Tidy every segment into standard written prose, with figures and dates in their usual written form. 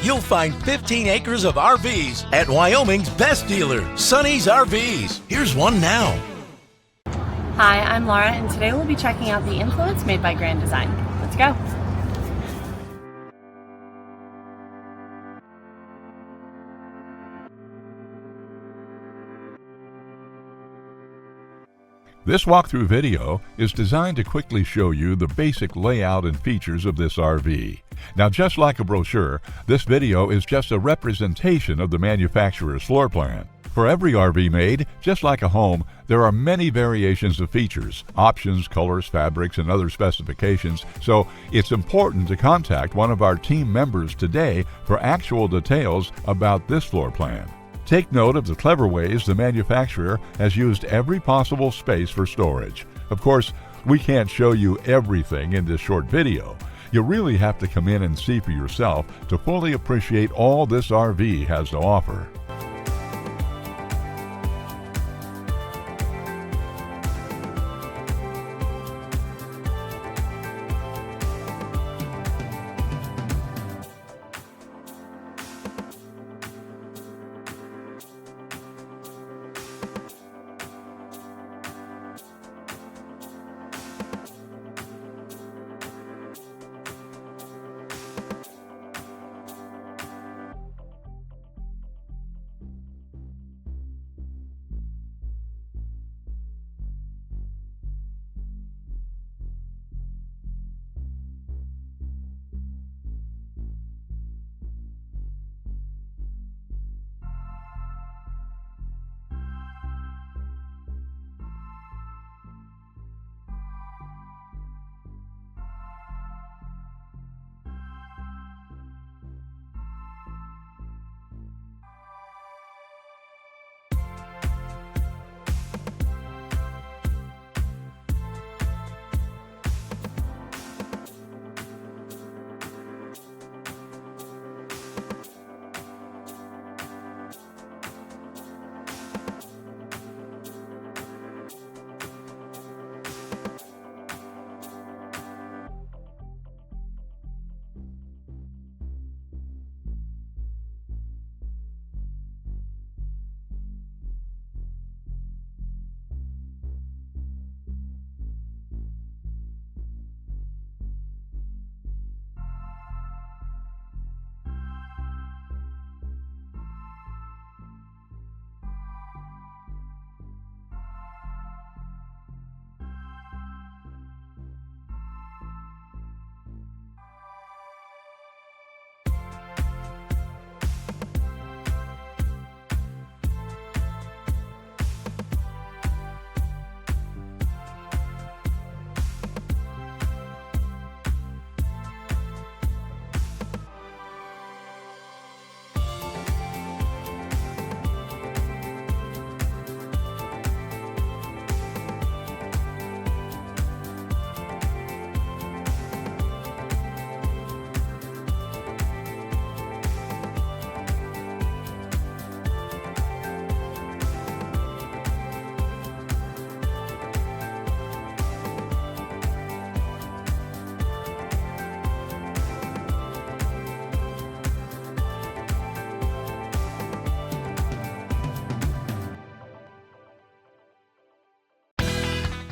you'll find 15 acres of RVs at Wyoming's best dealer, Sonny's RVs. Here's one now. Hi, I'm Laura, and today we'll be checking out the Influence made by Grand Design. Let's go. This walkthrough video is designed to quickly show you the basic layout and features of this RV. Now, just like a brochure, this video is just a representation of the manufacturer's floor plan. For every RV made, just like a home, there are many variations of features, options, colors, fabrics, and other specifications, so it's important to contact one of our team members today for actual details about this floor plan. Take note of the clever ways the manufacturer has used every possible space for storage. Of course, we can't show you everything in this short video. You really have to come in and see for yourself to fully appreciate all this RV has to offer.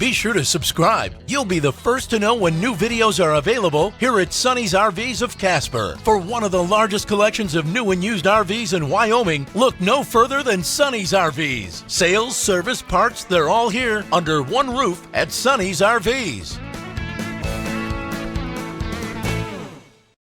Be sure to subscribe. You'll be the first to know when new videos are available here at Sonny's RVs of Casper. For one of the largest collections of new and used RVs in Wyoming, look no further than Sonny's RVs. Sales, service, parts, they're all here under one roof at Sonny's RVs.